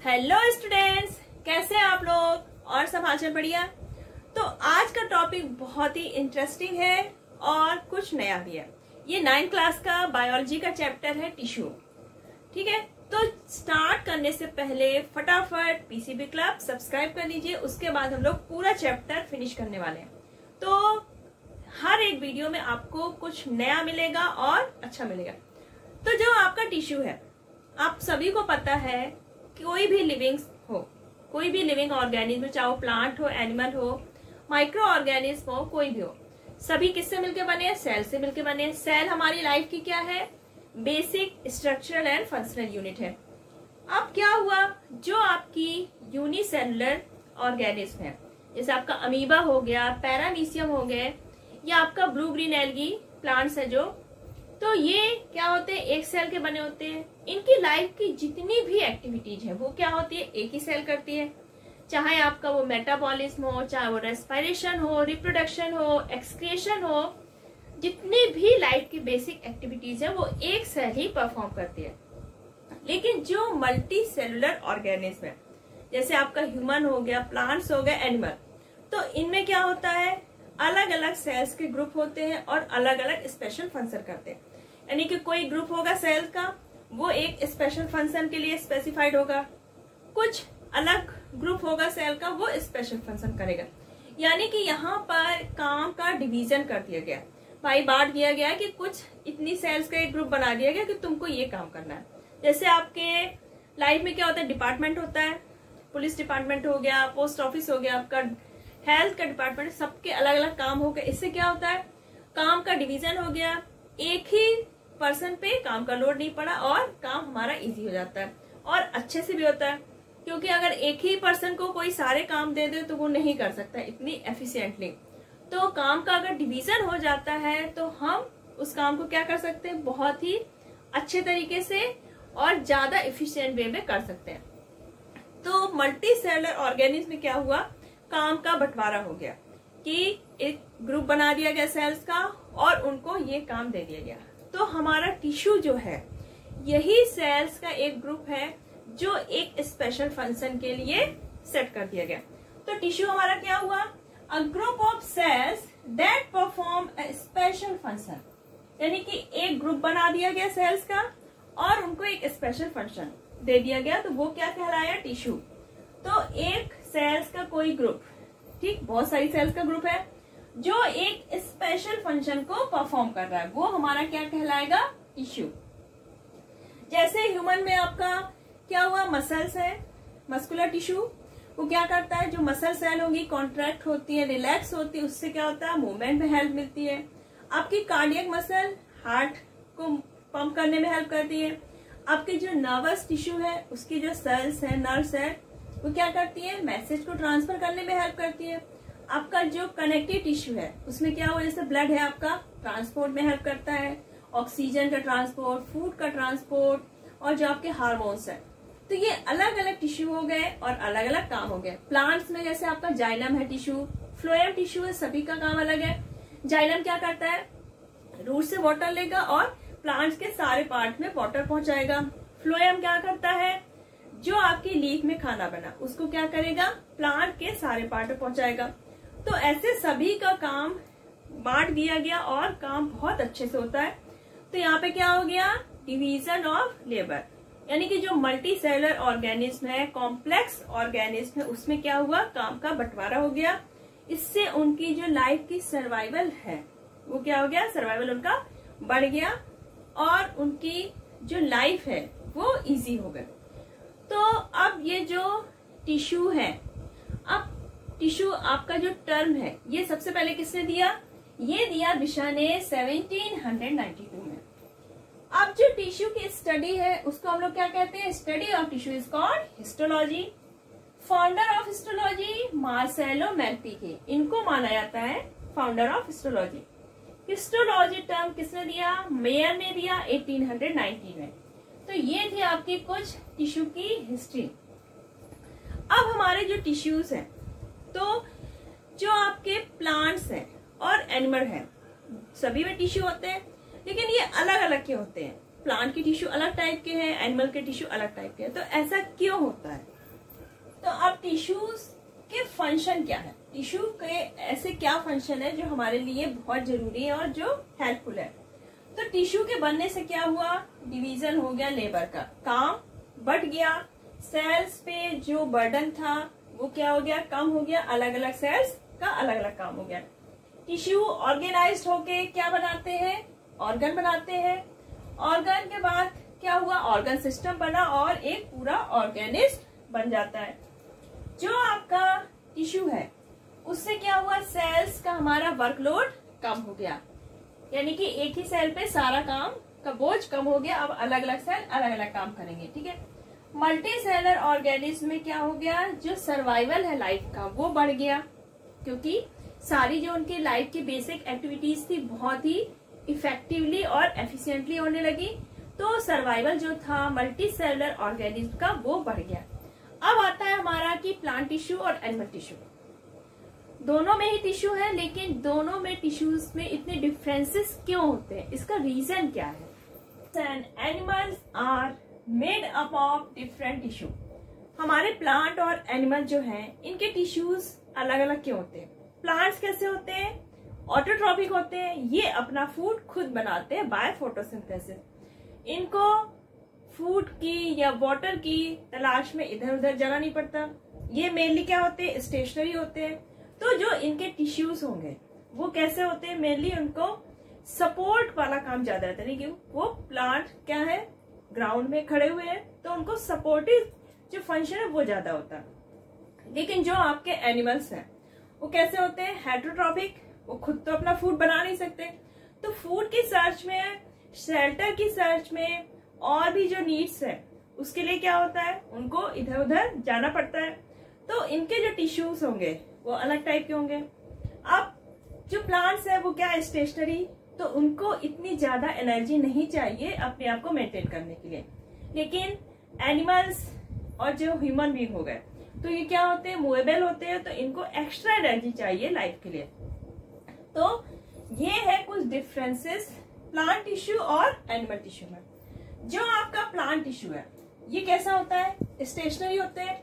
Hello students, कैसे हैं आप लोग और सब हालचाल बढ़िया। तो आज का टॉपिक बहुत ही इंटरेस्टिंग है और कुछ नया भी है। ये 9th क्लास का बायोलॉजी का चैप्टर है टिश्यू। ठीक है, तो स्टार्ट करने से पहले फटाफट पीसीबी क्लब सब्सक्राइब कर लीजिए। उसके बाद हम लोग पूरा चैप्टर फिनिश करने वाले हैं। तो हर एक वीडियो में आपको कुछ नया मिलेगा और अच्छा मिलेगा। तो जो आपका टिश्यू है, आप सभी को पता है कोई भी लिविंग हो, कोई भी लिविंग ऑर्गेनिज्म, चाहे वो प्लांट हो, एनिमल हो, माइक्रो ऑर्गेनिज्म हो, कोई भी हो, सभी किससे मिलके बने हैं? सेल से मिलके बने हैं। सेल हमारी लाइफ की क्या है? Basic structural and functional unit है। अब क्या हुआ, जो आपकी यूनिसेलुलर ऑर्गेनिज्म है, जैसे आपका अमीबा हो गया, पैरामीशियम हो गए, या आपका ब्लू ग्रीन एल्गी प्लांट्स है जो, तो ये क्या होते हैं? एक सेल के बने होते हैं। इनकी लाइफ की जितनी भी एक्टिविटीज है वो क्या होती है? एक ही सेल करती है। चाहे आपका वो मेटाबॉलिज्म हो, चाहे वो रेस्पिरेशन हो, रिप्रोडक्शन हो, एक्सक्रिएशन हो, जितनी भी लाइफ की बेसिक एक्टिविटीज है वो एक सेल ही परफॉर्म करती है। लेकिन जो मल्टी सेलुलर ऑर्गेनिज्म है, जैसे आपका ह्यूमन हो गया, प्लांट्स हो गया, एनिमल, तो इनमें क्या होता है? अलग अलग सेल्स के ग्रुप होते हैं और अलग अलग स्पेशल फंक्शन करते हैं। यानी कि कोई ग्रुप होगा सेल का, वो एक स्पेशल फंक्शन के लिए स्पेसिफाइड होगा, कुछ अलग ग्रुप होगा सेल का, वो स्पेशल फंक्शन करेगा। यानी कि यहाँ पर काम का डिवीजन कर दिया गया, भाई बांट दिया गया कि कुछ इतनी सेल्स का एक ग्रुप बना दिया गया कि तुमको ये काम करना है। जैसे आपके लाइफ में क्या होता है? डिपार्टमेंट होता है, पुलिस डिपार्टमेंट हो गया, पोस्ट ऑफिस हो गया, आपका हेल्थ का डिपार्टमेंट, सबके अलग अलग काम हो गए। इससे क्या होता है? काम का डिवीजन हो गया, एक ही पर्सन पे काम का लोड नहीं पड़ा और काम हमारा इजी हो जाता है और अच्छे से भी होता है। क्योंकि अगर एक ही पर्सन को कोई सारे काम दे दे तो वो नहीं कर सकता इतनी एफिशिएंटली। तो काम का अगर डिवीजन हो जाता है तो हम उस काम को क्या कर सकते हैं? बहुत ही अच्छे तरीके से और ज्यादा एफिशिएंट वे में कर सकते हैं। तो मल्टी सेलुलर ऑर्गेनिज्म में क्या हुआ? काम का बंटवारा हो गया कि एक ग्रुप बना दिया गया सेल्स का और उनको ये काम दे दिया गया। तो हमारा टिश्यू जो है, यही सेल्स का एक ग्रुप है जो एक स्पेशल फंक्शन के लिए सेट कर दिया गया। तो टिश्यू हमारा क्या हुआ? A group of cells that perform a special function. यानी कि एक ग्रुप बना दिया गया सेल्स का और उनको एक स्पेशल फंक्शन दे दिया गया, तो वो क्या कहलाया? टिश्यू। तो एक सेल्स का कोई ग्रुप, ठीक, बहुत सारी सेल्स का ग्रुप है जो एक स्पेशल फंक्शन को परफॉर्म कर रहा है, वो हमारा क्या कहलाएगा? टिश्यू। जैसे ह्यूमन में आपका क्या हुआ? मसल्स है, मस्कुलर टिश्यू, वो क्या करता है? जो मसल सेल होगी कॉन्ट्रैक्ट होती है, रिलैक्स होती है, उससे क्या होता है? मूवमेंट में हेल्प मिलती है। आपकी कार्डियक मसल हार्ट को पंप करने में हेल्प करती है। आपके जो नर्वस टिश्यू है, उसकी जो सेल्स है, नर्व्स है, वो क्या करती है? मैसेज को ट्रांसफर करने में हेल्प करती है। आपका जो कनेक्टिव टिश्यू है, उसमें क्या हुआ? जैसे ब्लड है आपका, ट्रांसपोर्ट में हेल्प करता है, ऑक्सीजन का ट्रांसपोर्ट, फूड का ट्रांसपोर्ट, और जो आपके हार्मोन्स है। तो ये अलग अलग टिश्यू हो गए और अलग अलग काम हो गए। प्लांट्स में जैसे आपका जाइलम है टिश्यू, फ्लोएम टिश्यू है, सभी का काम अलग है। जाइलम क्या करता है? रूट से वाटर लेगा और प्लांट्स के सारे पार्ट में वाटर पहुंचाएगा। फ्लोएम क्या करता है? जो आपकी लीफ में खाना बना उसको क्या करेगा? प्लांट के सारे पार्ट में पहुंचाएगा। तो ऐसे सभी का काम बांट दिया गया और काम बहुत अच्छे से होता है। तो यहाँ पे क्या हो गया? Division of labour. यानी कि जो मल्टी सेलुलर ऑर्गेनिज्म है, कॉम्प्लेक्स ऑर्गेनिज्म है, उसमें क्या हुआ? काम का बंटवारा हो गया। इससे उनकी जो लाइफ की सर्वाइवल है वो क्या हो गया? सर्वाइवल उनका बढ़ गया और उनकी जो लाइफ है वो इजी हो गई। तो अब ये जो टिश्यू है, अब टिश्यू आपका जो टर्म है, ये सबसे पहले किसने दिया? ये दिया बिशा ने 1792 में। अब जो टिश्यू की स्टडी है उसको हम लोग क्या कहते हैं? Study of tissue is called histology. Founder of histology Marcello Malpighi, इनको माना जाता है founder of histology. Histology term किसने दिया? मेयर ने दिया 1890 में। तो ये थी आपकी कुछ टिश्यू की हिस्ट्री। अब हमारे जो टिश्यूज हैं, तो जो आपके प्लांट्स हैं और एनिमल हैं, सभी में टिश्यू होते हैं, लेकिन ये अलग अलग के होते हैं। प्लांट के टिश्यू अलग टाइप के हैं, एनिमल के टिश्यू अलग टाइप के हैं। तो ऐसा क्यों होता है? तो अब टिश्यूज के फंक्शन क्या है, टिश्यू के ऐसे क्या फंक्शन है जो हमारे लिए बहुत जरूरी है और जो हेल्पफुल है। तो टिश्यू के बनने से क्या हुआ, डिवीजन हो गया, लेबर का काम बढ़ गया, सेल्स पे जो बर्डन था वो क्या हो गया, कम हो गया, अलग अलग सेल्स का अलग अलग काम हो गया। टिश्यू ऑर्गेनाइज्ड होके क्या बनाते हैं, ऑर्गन बनाते हैं। ऑर्गन के बाद क्या हुआ, ऑर्गन सिस्टम बना और एक पूरा ऑर्गेनिज्म बन जाता है। जो आपका टिश्यू है उससे क्या हुआ, सेल्स का हमारा वर्कलोड कम हो गया, यानी कि एक ही सेल पे सारा काम का बोझ कम हो गया। अब अलग अलग सेल अलग अलग काम करेंगे, ठीक है। मल्टी सेलर ऑर्गेनिज्म में क्या हो गया, जो सर्वाइवल है लाइफ का वो बढ़ गया, क्योंकि सारी जो उनकी लाइफ की बेसिक एक्टिविटीज थी बहुत ही इफेक्टिवली और एफिशिएंटली होने लगी। तो सर्वाइवल जो था मल्टी सेलर ऑर्गेनिज्म का वो बढ़ गया। अब आता है हमारा कि प्लांट टिश्यू और एनिमल टिश्यू, दोनों में ही टिश्यू है, लेकिन दोनों में टिश्यूज में इतने डिफरेंसेस क्यों होते हैं, इसका रीजन क्या है। Animals are made up of different tissue. हमारे प्लांट और एनिमल जो हैं इनके टिश्यूज अलग अलग क्यों होते हैं। प्लांट्स कैसे होते हैं, ऑटोट्रॉपिक होते हैं, ये अपना फूड खुद बनाते हैं बाय फोटोसिंथेसिस। इनको फूड की या वाटर की तलाश में इधर उधर जाना नहीं पड़ता। ये मेनली क्या होते हैं, स्टेशनरी होते हैं। तो जो इनके टिश्यूज होंगे वो कैसे होते हैं, मेनली उनको सपोर्ट वाला काम ज्यादा रहता है, नहीं क्यों, वो प्लांट क्या है ग्राउंड में खड़े हुए हैं तो उनको सपोर्टिव जो फंक्शन है वो ज्यादा होता है। लेकिन जो आपके एनिमल्स हैं वो कैसे होते हैं, हेटेरोट्रॉपिक, वो खुद तो अपना फूड बना नहीं सकते, तो फूड की सर्च में, शेल्टर की सर्च में और भी जो नीड्स है उसके लिए क्या होता है, उनको इधर उधर जाना पड़ता है। तो इनके जो टिश्यूज होंगे वो अलग टाइप के होंगे। अब जो प्लांट्स है वो क्या है, स्टेशनरी, तो उनको इतनी ज्यादा एनर्जी नहीं चाहिए अपने आप को मेंटेन करने के लिए। लेकिन एनिमल्स और जो ह्यूमन बीइंग हो गए तो ये क्या होते हैं, मूवेबल होते हैं, तो इनको एक्स्ट्रा एनर्जी चाहिए लाइफ के लिए। तो ये है कुछ डिफरेंसेस प्लांट टिश्यू और एनिमल टिश्यू में। जो आपका प्लांट टिश्यू है ये कैसा होता है, स्टेशनरी होते हैं।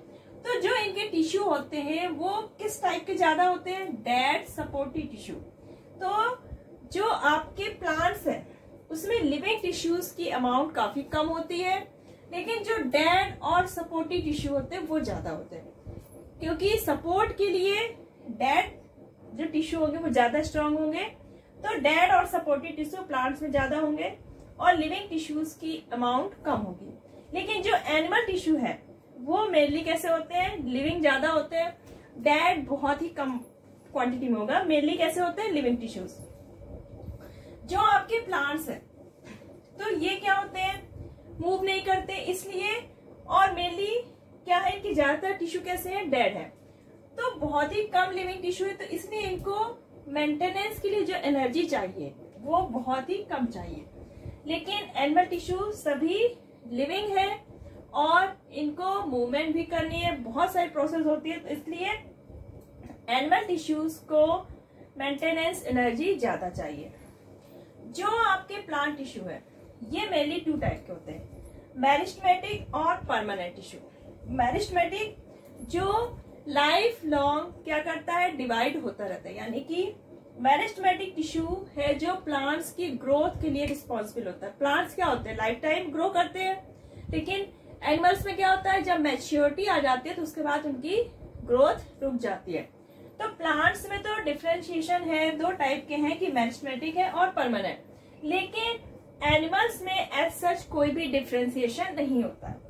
तो जो इनके टिश्यू होते हैं वो किस टाइप के ज्यादा होते हैं, डेड सपोर्टिव टिश्यू। तो जो आपके प्लांट्स हैं उसमें लिविंग टिश्यूज की अमाउंट काफी कम होती है, लेकिन जो डेड और सपोर्टिव टिश्यू होते हैं वो ज्यादा होते हैं, क्योंकि सपोर्ट के लिए डेड जो टिश्यू होंगे वो ज्यादा स्ट्रांग होंगे। तो डेड और सपोर्टिव टिश्यू प्लांट्स में ज्यादा होंगे और लिविंग टिश्यूज की अमाउंट कम होगी। लेकिन जो एनिमल टिश्यू है वो मेनली कैसे होते हैं, लिविंग ज्यादा होते हैं, डेड बहुत ही कम क्वांटिटी में होगा। मेनली कैसे होते हैं, लिविंग टिश्यूज। जो आपके प्लांट्स हैं तो ये क्या होते हैं, मूव नहीं करते इसलिए, और मेनली क्या है, इनकी ज्यादातर टिश्यू कैसे है, डेड है। तो बहुत ही कम लिविंग टिश्यू है, तो इसलिए इनको मेंटेनेंस के लिए जो एनर्जी चाहिए वो बहुत ही कम चाहिए। लेकिन एनिमल टिश्यू सभी लिविंग है और इनको मूवमेंट भी करनी है, बहुत सारी प्रोसेस होती है, तो इसलिए एनिमल टिश्यूज को मेंटेनेंस एनर्जी ज्यादा चाहिए। जो आपके प्लांट टिश्यू है ये मेनली 2 टाइप के होते हैं, मेरिस्टेमेटिक और परमानेंट टिश्यू। मेरिस्टेमेटिक जो लाइफ लॉन्ग क्या करता है, डिवाइड होता रहता है, यानी कि मेरिस्टेमेटिक टिश्यू है जो प्लांट्स की ग्रोथ के लिए रिस्पॉन्सिबल होता है। प्लांट्स क्या होते हैं, लाइफ टाइम ग्रो करते हैं, लेकिन एनिमल्स में क्या होता है, जब मैच्योरिटी आ जाती है तो उसके बाद उनकी ग्रोथ रुक जाती है। तो प्लांट्स में तो डिफरेंशिएशन है, 2 टाइप के हैं कि मेरिस्टेमेटिक है और परमानेंट। लेकिन एनिमल्स में एज सच कोई भी डिफरेंशिएशन नहीं होता है।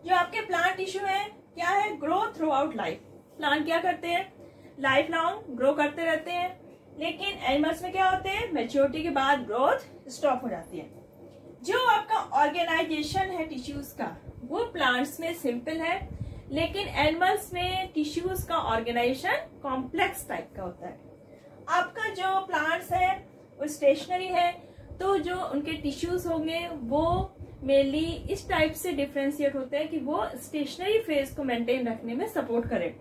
जो आपके प्लांट टिश्यू है क्या है, grow through out life. Plant क्या करते हैं, लाइफ लॉन्ग ग्रो करते रहते हैं, लेकिन एनिमल्स में क्या होते हैं, मैच्योरिटी के बाद ग्रोथ स्टॉप हो जाती है। जो आपका ऑर्गेनाइजेशन है टिश्यूज का वो प्लांट्स में सिंपल है, लेकिन एनिमल्स में टिश्यूज का ऑर्गेनाइजेशन कॉम्प्लेक्स टाइप का होता है। आपका जो प्लांट्स है वो स्टेशनरी है, तो जो उनके टिश्यूज होंगे वो मेनली इस टाइप से डिफ्रेंशिएट होते हैं कि वो स्टेशनरी फेज को मेंटेन रखने में सपोर्ट करें।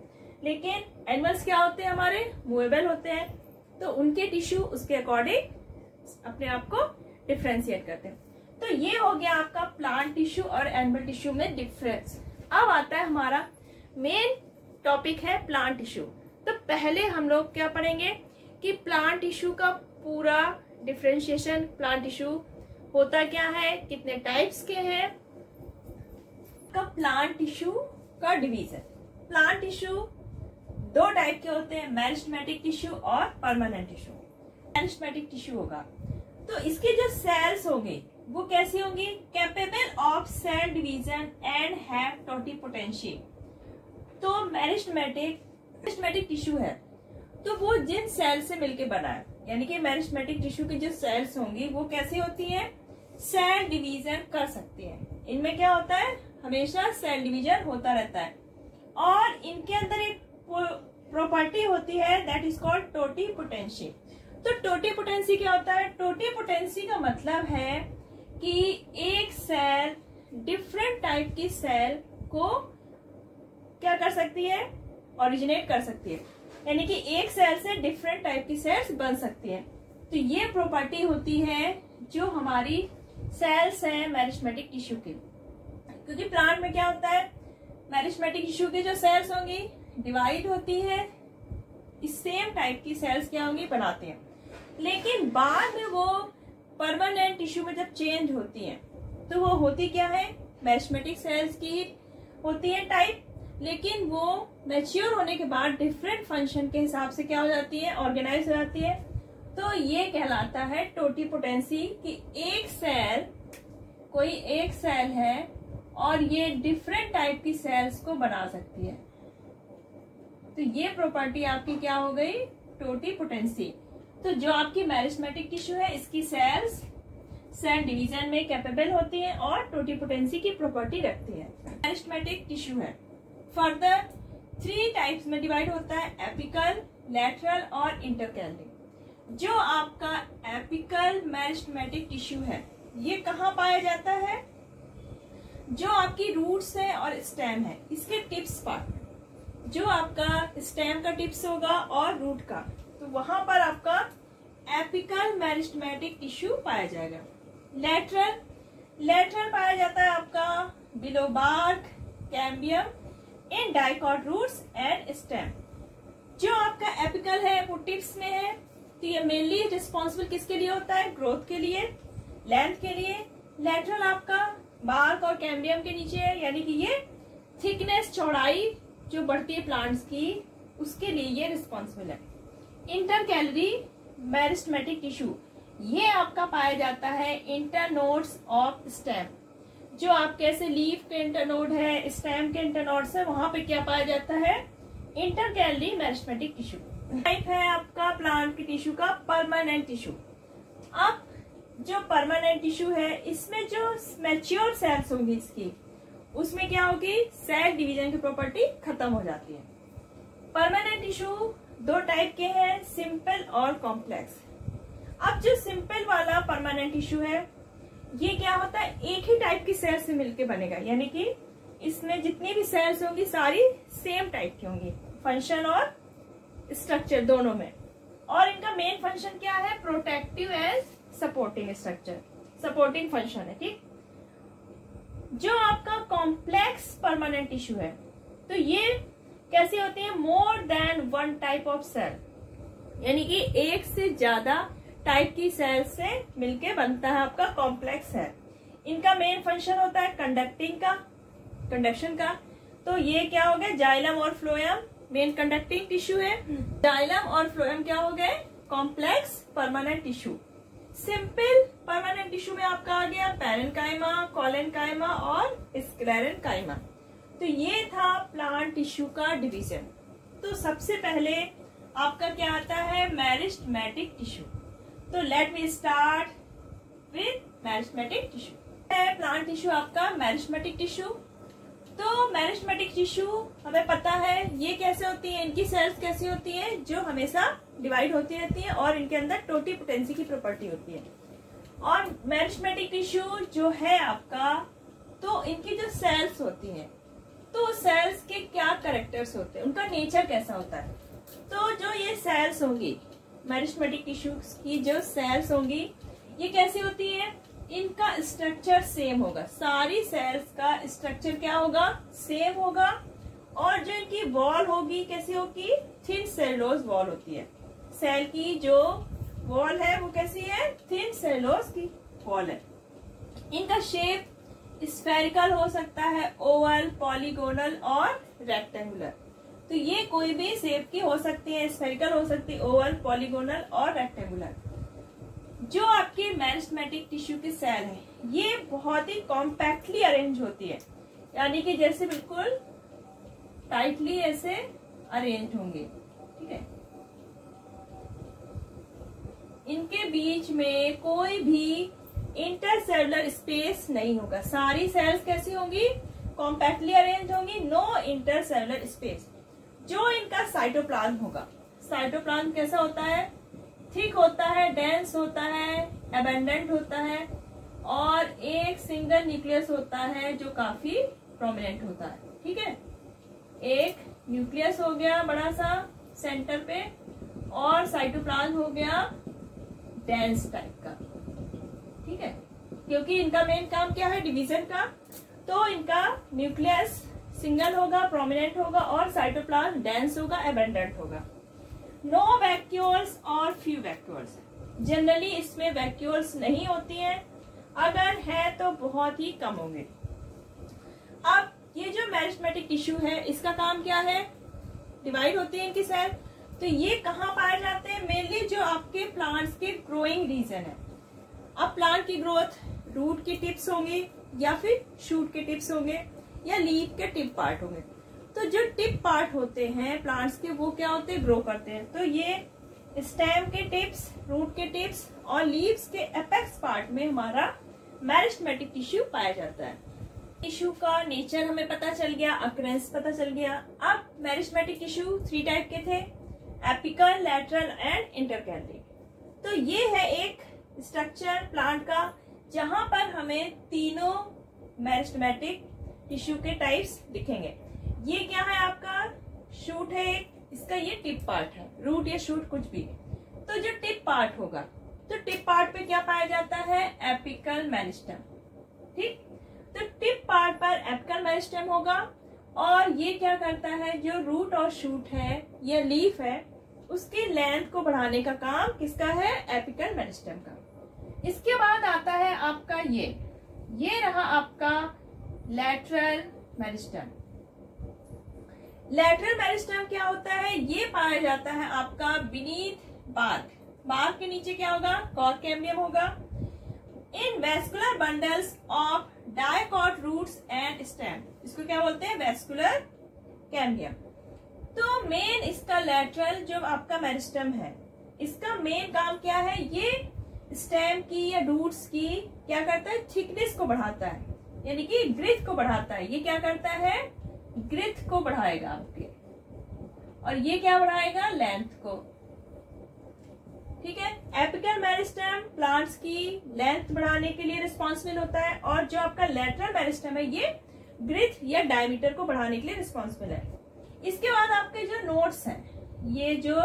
लेकिन एनिमल्स क्या होते हैं, हमारे मूवेबल होते हैं, तो उनके टिश्यू उसके अकॉर्डिंग अपने आप को डिफ्रेंशिएट करते हैं। तो ये हो गया आपका प्लांट टिश्यू और एनिमल टिश्यू में डिफरेंस। अब आता है हमारा मेन टॉपिक है प्लांट टिश्यू। तो पहले हम लोग क्या पढ़ेंगे कि प्लांट टिश्यू का पूरा डिफरेंशिएशन, प्लांट टिश्यू होता क्या है, कितने टाइप्स के हैं, का प्लांट टिश्यू का डिवीजन। प्लांट टिश्यू दो टाइप के होते हैं, मेरिस्टेमेटिक टिश्यू और परमानेंट टिश्यू। मेरिस्टेमेटिक टिश्यू होगा तो इसके जो सेल्स होंगे वो कैसी होंगी, capable of cell division and have totipotential. तो मेरिस्टेमेटिक टिश्यू है तो वो जिन सेल से मिलके बना है, यानी कि मेरिस्टेमेटिक टिश्यू की जो सेल्स होंगी वो कैसी होती हैं, सेल डिवीजन कर सकती हैं। इनमें क्या होता है, हमेशा सेल डिवीजन होता रहता है और इनके अंदर एक प्रॉपर्टी होती है दैट इज कॉल्ड टोटिपोटेंसी। तो टोटिपोटेंसी क्या होता है, टोटिपोटेंसी का मतलब है कि एक सेल डिफरेंट टाइप की सेल को क्या कर सकती है, ओरिजिनेट कर सकती है, यानी कि एक सेल से डिफरेंट टाइप की सेल्स बन सकती है। तो ये प्रॉपर्टी होती है जो हमारी सेल्स हैं मेरिस्टेमेटिक टिश्यू की। क्योंकि प्लांट में क्या होता है, मेरिस्टेमेटिक टिश्यू की जो सेल्स होंगी डिवाइड होती है, इस सेम टाइप की सेल्स क्या होंगी बनाते हैं, लेकिन बाद में वो परमानेंट टिश्यू में जब चेंज होती है तो वो होती क्या है, मेरिस्टेमेटिक सेल्स की होती है टाइप, लेकिन वो मैच्योर होने के बाद डिफरेंट फंक्शन के हिसाब से क्या हो जाती है, ऑर्गेनाइज हो जाती है। तो ये कहलाता है टोटिपोटेंसी कि एक सेल, कोई एक सेल है और ये डिफरेंट टाइप की सेल्स को बना सकती है। तो ये प्रॉपर्टी आपकी क्या हो गई, टोटिपोटेंसी। तो जो आपकी मेरिस्टेमेटिक टिश्यू है इसकी सेल्स सेल डिवीजन में कैपेबल होती हैं और टोटिपोटेंसी की प्रॉपर्टी रखती है। मेरिस्टेमेटिक टिश्यू है फर्दर 3 टाइप्स में डिवाइड होता है, एपिकल, लेटरल और इंटरकैलरी। जो आपका एपिकल मेरिस्टेमेटिक टिश्यू है ये कहाँ पाया जाता है, जो आपकी रूट्स है और स्टेम है, इसके टिप्स पर, जो आपका स्टेम का टिप्स होगा और रूट का, तो वहां पर आपका एपिकल मेरिस्टेमेटिक टिश्यू पाया जाएगा। लेटरल पाया जाता है आपका below bark, cambium in dicot roots and stem. जो आपका एपिकल है वो टिप्स में है, तो ये मेनली रिस्पॉन्सिबल किसके लिए होता है, ग्रोथ के लिए, लेंथ के लिए। लेटरल आपका बार्क और कैम्बियम के नीचे है, यानी कि ये थिकनेस, चौड़ाई जो बढ़ती है प्लांट्स की, उसके लिए ये रिस्पॉन्सिबल है। इंटरकैलरी मेरिस्टेमेटिक टिश्यू ये आपका पाया जाता है इंटरनोड्स ऑफ स्टेम। जो आपके ऐसे लीफ के इंटरनोड है, स्टेम के इंटरनोड्स है, वहां पे क्या पाया जाता है, इंटरकैलरी मेरिस्टेमेटिक टिश्यू। टाइप है आपका प्लांट की टिश्यू का परमानेंट टिश्यू। अब जो परमानेंट टिश्यू है इसमें जो मैच्योर सेल्स होंगी इसकी, उसमें क्या होगी, सेल डिवीजन की प्रॉपर्टी खत्म हो जाती है। परमानेंट टिश्यू 2 टाइप के हैं, सिंपल और कॉम्प्लेक्स। अब जो सिंपल वाला परमानेंट टिश्यू है ये क्या होता है, एक ही टाइप की सेल से मिलके बनेगा, यानी कि इसमें जितनी भी सेल्स होंगी सारी सेम टाइप की होंगी, फंक्शन और स्ट्रक्चर दोनों में। और इनका मेन फंक्शन क्या है, protective and supporting structure, supporting function है, ठीक। जो आपका कॉम्प्लेक्स परमानेंट टिश्यू है तो ये कैसी होती है, more than 1 type of cell, यानी कि एक से ज्यादा टाइप की सेल से मिलके बनता है आपका कॉम्प्लेक्स सेल। इनका मेन फंक्शन होता है कंडक्शन का। तो ये क्या हो गया, जाइलम और फ्लोएम मेन कंडक्टिंग टिश्यू है, जाइलम और फ्लोएम क्या हो गए, complex permanent tissue. Simple permanent tissue में आपका आ गया पैरेन्काइमा, कोलेनकाइमा और स्क्लेरेन्काइमा। तो ये था प्लांट टिश्यू का डिवीजन। तो सबसे पहले आपका क्या आता है, मेरिस्टेमेटिक टिश्यू। तो let me start with meristematic tissue. Plant tissue आपका मेरिस्टेमेटिक टिश्यू। तो मेरिस्टेमेटिक टिश्यू हमें पता है ये कैसे होती है, इनकी सेल्स कैसी होती है, जो हमेशा डिवाइड होती रहती है और इनके अंदर टोटिपोटेंसी की प्रॉपर्टी होती है। और मेरिस्टेमेटिक टिश्यू जो है आपका, तो इनकी जो सेल्स होती हैं, तो सेल्स के क्या कैरेक्टर्स होते हैं, उनका नेचर कैसा होता है। तो जो ये सेल्स होंगी मेरिस्टेमेटिक टिश्यू की, जो सेल्स होंगी ये कैसी होती है, इनका स्ट्रक्चर सेम होगा, सारी सेल्स का स्ट्रक्चर क्या होगा, सेम होगा। और जो इनकी वॉल होगी कैसी होगी, थिन सेलुलोज वॉल होती है। सेल की जो वॉल है वो कैसी है, थिन सेलुलोज की वॉल है। इनका शेप स्फेरिकल हो सकता है, ओवल, पॉलीगोनल और रेक्टेंगुलर। तो ये कोई भी शेप की हो सकती है, स्फेरिकल हो सकती है, ओवल, पॉलीगोनल और रेक्टेंगुलर। जो आपकी मेरिस्टेमेटिक टिश्यू की सेल है ये बहुत ही कॉम्पैक्टली अरेंज होती है, यानी कि जैसे बिल्कुल टाइटली ऐसे अरेंज होंगे, ठीक है। इनके बीच में कोई भी इंटरसेलुलर स्पेस नहीं होगा, सारी सेल्स कैसी होंगी, कॉम्पैक्टली अरेंज होंगी, नो इंटरसेलुलर स्पेस। जो इनका साइटोप्लाज्म होगा, साइटोप्लाज्म कैसा होता है, थिक होता है, डेंस होता है, एबंडेंट होता है और एक सिंगल न्यूक्लियस होता है जो काफी प्रोमिनेंट होता है, ठीक है। एक न्यूक्लियस हो गया बड़ा सा सेंटर पे और साइटोप्लाज्म हो गया डेंस टाइप का, ठीक है। क्योंकि इनका मेन काम क्या है, डिवीजन का, तो इनका न्यूक्लियस सिंगल होगा, प्रोमिनेंट होगा और साइटोप्लाज्म डेंस होगा, एबंडेंट होगा। नो वैक्यूल्स और फ्यू वैक्यूल्स, जनरली इसमें वैक्यूल्स नहीं होती हैं, अगर है तो बहुत ही कम होंगे। अब ये जो मेरिस्टेमेटिक टिश्यू है इसका काम क्या है, डिवाइड होती है इनकी सेल। तो ये कहाँ पाए जाते हैं, मेनली जो आपके प्लांट्स के ग्रोइंग रीजन है। अब प्लांट की ग्रोथ रूट की टिप्स होंगी या फिर शूट के टिप्स होंगे या लीफ के टिप पार्ट होंगे। तो जो टिप पार्ट होते हैं प्लांट्स के वो क्या होते हैं, ग्रो करते हैं। तो ये स्टेम के टिप्स, रूट के टिप्स और लीव्स के एपेक्स पार्ट में हमारा मेरिस्टेमेटिक टिश्यू पाया जाता है। टिश्यू का नेचर हमें पता चल गया, अक्रेंस पता चल गया। अब मेरिस्टेमेटिक टिश्यू 3 टाइप के थे, एपिकल, लैटरल एंड इंटरकैलरी। तो ये है एक स्ट्रक्चर प्लांट का जहां पर हमें तीनों मेरिस्टेमेटिक टिश्यू के टाइप्स दिखेंगे। ये क्या है, आपका शूट है, इसका ये टिप पार्ट है, रूट या शूट कुछ भी। तो जो टिप पार्ट होगा, तो टिप पार्ट पे क्या पाया जाता है, एपिकल मेरिस्टेम, ठीक। तो टिप पार्ट पर एपिकल मेरिस्टेम होगा और ये क्या करता है, जो रूट और शूट है या लीफ है उसकी लेंथ को बढ़ाने का काम किसका है, एपिकल मेरिस्टेम का। इसके बाद आता है आपका ये रहा आपका लैटरल मेरिस्टेम। लैटरल मेरिस्टेम क्या होता है, ये पाया जाता है आपका बीनीथ बार्क। बार्क के नीचे क्या होगा, कॉर्क कैम्बियम होगा। In vascular bundles of dicot roots and stem, इसको क्या बोलते हैं, वेस्कुलर कैम्बियम। तो मेन इसका लैटरल जो आपका मेरिस्टेम है, इसका मेन काम क्या है, ये स्टेम की या रूट्स की क्या करता है, थिकनेस को बढ़ाता है, यानी कि ग्रिथ को बढ़ाता है। ये क्या करता है, ग्रिथ को बढ़ाएगा आपके, और ये क्या बढ़ाएगा, लेंथ को, ठीक है। एपिकल मेरिस्टेम प्लांट्स की लेंथ बढ़ाने के लिए रिस्पॉन्सिबल होता है और जो आपका लैटरल मेरिस्टेम है ये ग्रिथ या डायमीटर को बढ़ाने के लिए रिस्पॉन्सिबल है। इसके बाद आपके जो नोड्स हैं, ये जो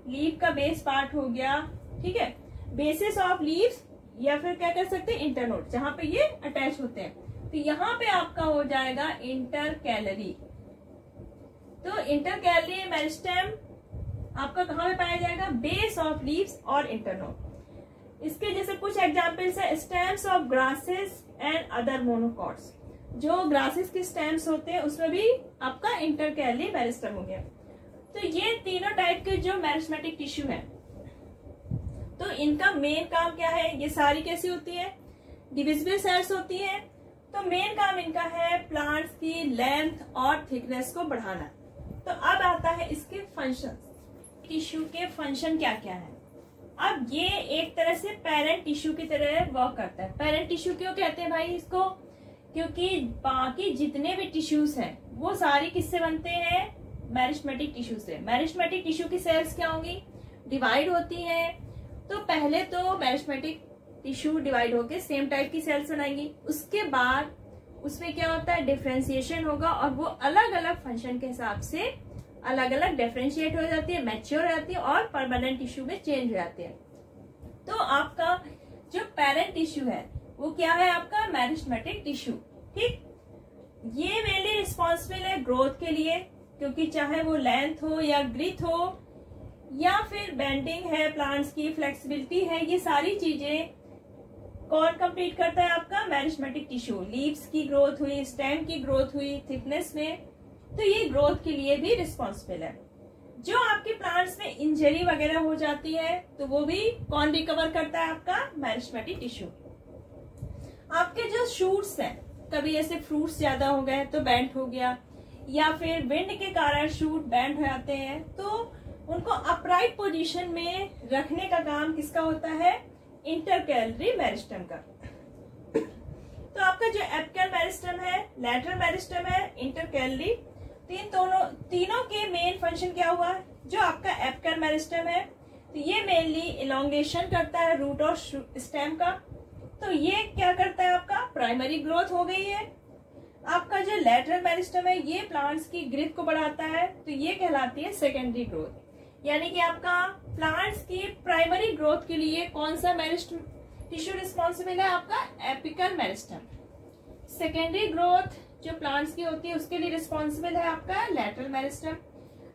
लीफ का बेस पार्ट हो गया, ठीक है, बेसिस ऑफ लीव्स या फिर क्या कर सकते हैं, इंटरनोड, जहां पे ये अटैच होते हैं। तो यहाँ पे आपका हो जाएगा इंटरकैलरी। तो इंटरकैलरी मेरिस्टेम आपका कहाँ पे पाया जाएगा, बेस ऑफ लीव्स और इंटरनोड। इसके जैसे कुछ एग्जांपल्स है, stems of grasses and other monocots. जो ग्रासेस के स्टेम्स होते हैं उसमें भी आपका इंटरकैलरी मेरिस्टेम हो गया। तो ये तीनों टाइप के जो मेरिस्टेमेटिक टिश्यू है, तो इनका मेन काम क्या है, ये सारी कैसी होती है, डिविजिबल सेल्स होती है। तो मेन काम इनका है प्लांट्स की लेंथ और थिकनेस को बढ़ाना। तो अब आता है इसके फंक्शन, टिश्यू के फंक्शन क्या क्या है। अब ये एक तरह से पेरेंट टिश्यू की तरह वर्क करता है। पेरेंट टिश्यू क्यों कहते हैं भाई इसको, क्योंकि बाकी जितने भी टिश्यूज हैं वो सारी किससे बनते हैं, मेरिस्टेमेटिक टिश्यू से। मेरिस्टेमेटिक टिश्यू की सेल्स क्या होंगी, डिवाइड होती हैं। तो पहले तो मेरिस्टेमेटिक टिश्यू डिवाइड होके सेम टाइप की सेल्स बनाएंगी, उसके बाद उसमें क्या होता है, डिफरेंशिएशन होगा और वो अलग अलग फंक्शन के हिसाब से अलग अलग डिफरेंशिएट हो जाती है, मैच्योर हो जाती है और परमानेंट टिश्यू में चेंज हो जाती है। तो आपका जो पेरेंट टिश्यू है वो क्या है आपका मेरिस्टेमेटिक टिश्यू। ठीक, ये मेनली रिस्पॉन्सिबल है ग्रोथ के लिए, क्योंकि चाहे वो लेंथ हो या ग्रिथ हो या फिर बेंडिंग है प्लांट्स की, फ्लेक्सिबिलिटी है, ये सारी चीजें कौन कंप्लीट करता है आपका मेरिस्टेमेटिक टिश्यू। लीव्स की ग्रोथ हुई, स्टेम की ग्रोथ हुई थिकनेस में, तो ये ग्रोथ के लिए भी रिस्पॉन्सिबल है। जो आपके प्लांट्स में इंजरी वगैरह हो जाती है तो वो भी कौन रिकवर करता है आपका मेरिस्टेमेटिक टिश्यू। आपके जो शूट्स हैं, कभी ऐसे फ्रूट्स ज्यादा हो गए तो बेंड हो गया, या फिर विंड के कारण शूट बेंड हो जाते हैं, तो उनको अपराइट पोजीशन में रखने का काम किसका होता है, इंटरकैलरी मेरिस्टेम का। तो आपका जो एपिकल मेरिस्टेम है, लैटरल मेरिस्टेम है, इंटरकैलरी, तीनों के मेन फंक्शन क्या हुआ, जो आपका एपिकल मेरिस्टेम है तो ये मेनली इलोंगेशन करता है रूट और स्टेम का, तो ये क्या करता है आपका प्राइमरी ग्रोथ हो गई है। आपका जो लैटरल मेरिस्टेम है ये प्लांट्स की ग्रिथ को बढ़ाता है, तो ये कहलाती है सेकेंडरी ग्रोथ। यानी कि आपका प्लांट्स की प्राइमरी ग्रोथ के लिए कौन सा मेरिस्टेम टिश्यू रिस्पॉन्सिबल है, आपका एपिकल मेरिस्टेम। सेकेंडरी ग्रोथ जो प्लांट्स की होती है उसके लिए रिस्पॉन्सिबल है आपका लैटरल मेरिस्टेम।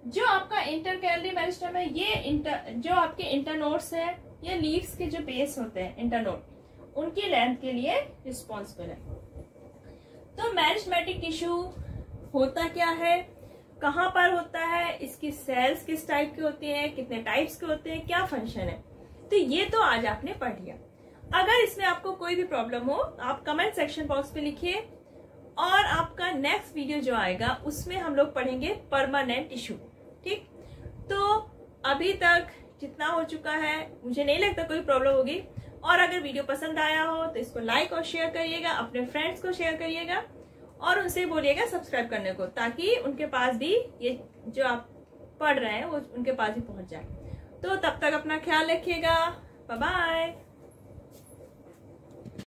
जो आपका इंटरकैलरी मेरिस्टेम है ये जो आपके इंटरनोड्स है या लीव्स के जो बेस होते हैं इंटरनोड, उनकी लेंथ के लिए रिस्पॉन्सिबल है। तो मेरिस्टेमेटिक टिश्यू होता क्या है, कहाँ पर होता है, इसकी सेल्स किस टाइप की होती हैं, कितने टाइप्स के होते हैं, क्या फंक्शन है, तो ये तो आज आपने पढ़ लिया। अगर इसमें आपको कोई भी प्रॉब्लम हो आप कमेंट सेक्शन बॉक्स पे लिखिए, और आपका नेक्स्ट वीडियो जो आएगा उसमें हम लोग पढ़ेंगे परमानेंट टिश्यू। ठीक, तो अभी तक जितना हो चुका है मुझे नहीं लगता कोई प्रॉब्लम होगी, और अगर वीडियो पसंद आया हो तो इसको लाइक और शेयर करिएगा, अपने फ्रेंड्स को शेयर करिएगा और उनसे बोलिएगा सब्सक्राइब करने को, ताकि उनके पास भी ये जो आप पढ़ रहे हैं वो उनके पास भी पहुंच जाए। तो तब तक अपना ख्याल रखिएगा, बाय बाय।